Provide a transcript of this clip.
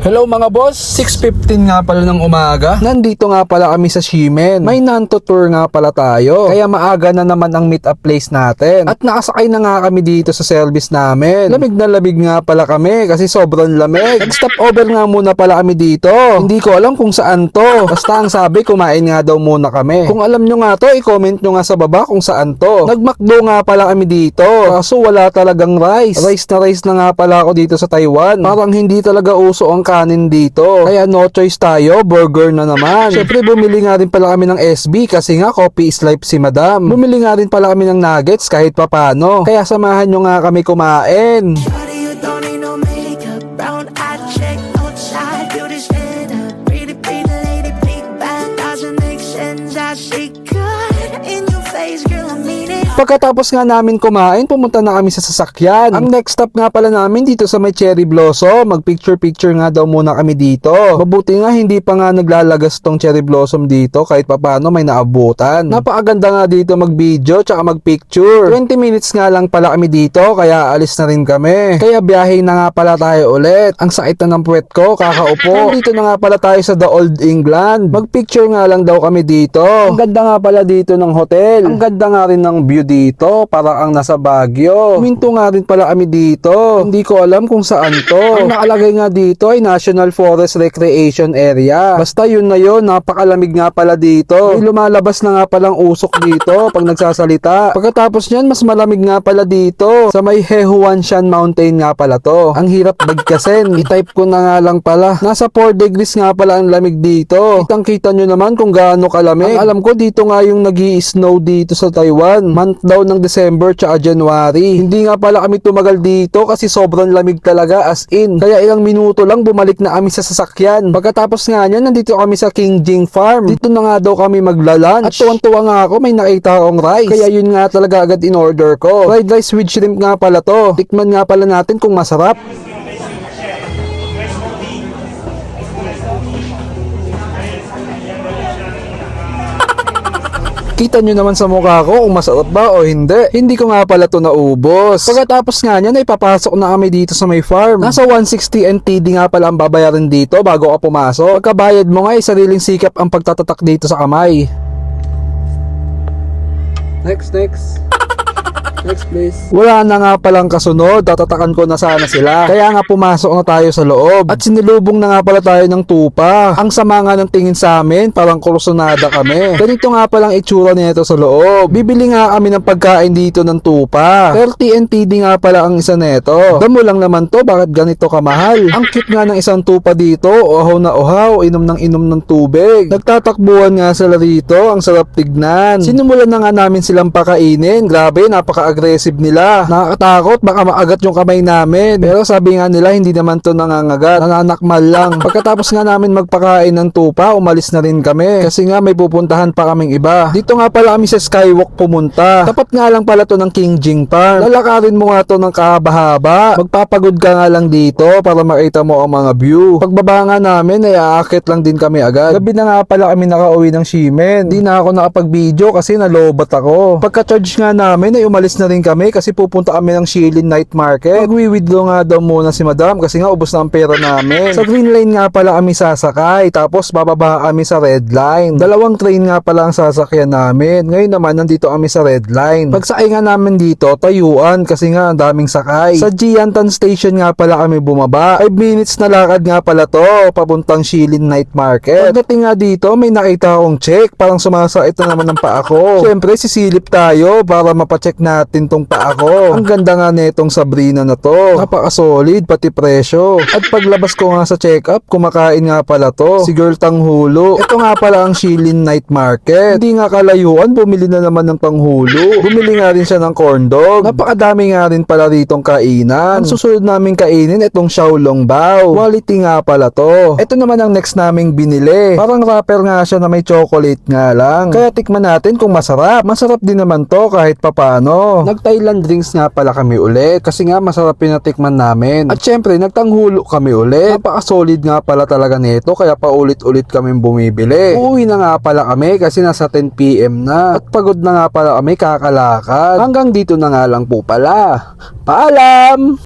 Hello mga boss, 6:15 nga pala ng umaga. Nandito nga pala kami sa Ximen. May Nanto tour nga pala tayo. Kaya maaga na naman ang meet up place natin. At nakasakay na nga kami dito sa service namin. Lamig na lamig nga pala kami kasi sobrang lamig. Nag-stop over nga muna pala kami dito. Hindi ko alam kung saan to. Basta ang sabi, kumain nga daw muna kami. Kung alam nyo nga to, i-comment nyo nga sa baba kung saan to. Nag-McDo nga pala kami dito. Kaso wala talagang rice. Rice na nga pala ako dito sa Taiwan. Parang hindi talaga uso ang kanin dito. Kaya no choice tayo, burger na naman. Syempre bumili nga rin pala kami ng SB kasi nga coffee is life si madam. Bumili nga rin pala kami ng nuggets kahit papano. Kaya samahan nyo nga kami kumain. Pagkatapos nga namin kumain, pumunta na kami sa sasakyan. Ang next stop nga pala namin dito sa may Cherry Blossom. Mag-picture nga daw muna kami dito. Mabuti nga hindi pa nga naglalagas tong Cherry Blossom dito kahit papano may naabutan. Napakaganda nga dito mag-video tsaka mag-picture. 20 minutes nga lang pala kami dito kaya alis na rin kami. Kaya biyahe na nga pala tayo ulit. Ang sakit na ng puwet ko, kakaupo. Dito na nga pala tayo sa The Old England. Mag-picture nga lang daw kami dito. Ang ganda nga pala dito ng hotel. Ang ganda nga rin ng view dito, para ang nasa Baguio. Minto nga rin pala kami dito. Hindi ko alam kung saan to. Ang nakalagay nga dito ay National Forest Recreation Area. Basta yun na yun, napakalamig nga pala dito. May lumalabas na nga palang usok dito pag nagsasalita. Pagkatapos nyan, mas malamig nga pala dito. Sa may Hehuanshan Mountain nga pala to. Ang hirap bigkasin. I-type ko na nga lang pala. Nasa 4 degrees nga pala ang lamig dito. Kitang-kita nyo naman kung gaano kalamig. Ang alam ko dito nga yung nag-i-snow dito sa Taiwan. Month daw ng December tsaka January. Hindi nga pala kami tumagal dito kasi sobrang lamig talaga as in. Kaya ilang minuto lang bumalik na kami sa sasakyan. Pagkatapos nga niyan, nandito kami sa King Jing Farm. Dito na nga daw kami magla-lunch. At tuwang-tuwa nga ako, may nakita akong rice. Kaya yun nga talaga agad in order ko. Fried rice with shrimp nga pala to. Tikman nga pala natin kung masarap. Kita nyo naman sa mukha ko kung masarap ba o hindi. Hindi ko nga pala to naubos. Pagkatapos nga nyan ay papasok na kami dito sa may farm. Nasa 160 NTD nga pala ang babayaran dito bago ka pumasok. Pagkabayad mo nga ay sariling sikap ang pagtatatak dito sa kamay. Next please. Wala na nga palang kasunod, tatatakan ko na sana sila. Kaya nga pumasok na tayo sa loob. At sinilubong na nga pala tayo ng tupa. Ang sama nga ng tingin sa amin, parang kursunada kami. Ganito nga palang itsura nito sa loob. Bibili nga kami ng pagkain dito ng tupa. 30 NTD nga pala ang isa neto. Damo lang naman to, bakit ganito kamahal? Ang cute nga ng isang tupa dito, uhaw na uhaw, inom ng tubig. Nagtatakbuhan nga sila rito, ang sarap tignan. Sinimulan na nga namin silang pakainin. Grabe, aggressive nila. Nakakatakot, baka maagat yung kamay namin. Pero sabi nga nila, hindi naman to nangangagat. Nananakmal lang. Pagkatapos nga namin magpakain ng tupa, umalis na rin kami. Kasi nga may pupuntahan pa kaming iba. Dito nga pala kami sa Skywalk pumunta. Tapat nga lang pala to ng King Jing Farm. Lalakarin mo nga to ng kahaba-haba. Magpapagod ka nga lang dito para makita mo ang mga view. Pagbaba nga namin, ay aakit lang din kami agad. Gabi na nga pala kami nakauwi ng Ximen. Hindi na ako nakapag-video kasi nalobat ako. Pagka-charge nga namin, ay umalis na rin kami kasi pupunta kami ng Shilin Night Market. Magwi-withdraw nga daw muna si madam kasi nga ubos na ang pera namin. Sa green line nga pala kami sasakay tapos bababa kami sa red line. 2 train nga pala ang sasakyan namin. Ngayon naman nandito kami sa red line. Pagsakay nga namin dito, tayuan kasi nga ang daming sakay. Sa Jiantan Station nga pala kami bumaba. 5 minutes na lakad nga pala to papuntang Shilin Night Market. Pagdating nga dito, may nakita akong check. Parang sumasakit na naman ng paa ko. Siyempre sisilip tayo para mapacheck natin tong paa ko. Ang ganda nga netong Sabrina na to. Napaka-solid pati presyo. At paglabas ko nga sa check-up, kumakain nga pala to. Si Girl Tanghulo. Ito nga pala ang Shilin Night Market. Hindi nga kalayuan, bumili na naman ng tanghulo. Bumili nga rin siya ng corn dog. Napakadami nga rin pala ditong kainan. Ang susunod namin kainin itong Xiaolong Bao. Quality nga pala to. Ito naman ang next naming binili. Parang wrapper nga siya na may chocolate nga lang. Kaya tikman natin kung masarap. Masarap din naman to kahit papano. Nag-Thailand drinks nga pala kami ulit kasi nga masarap pinatikman namin. At syempre nagtanghulo kami ulit. Napaka-solid nga pala talaga nito kaya paulit-ulit kami bumibili. Uuwi na nga pala kami kasi nasa 10 PM na. At pagod na nga pala kami kakalakad. Hanggang dito na nga lang po pala. Paalam!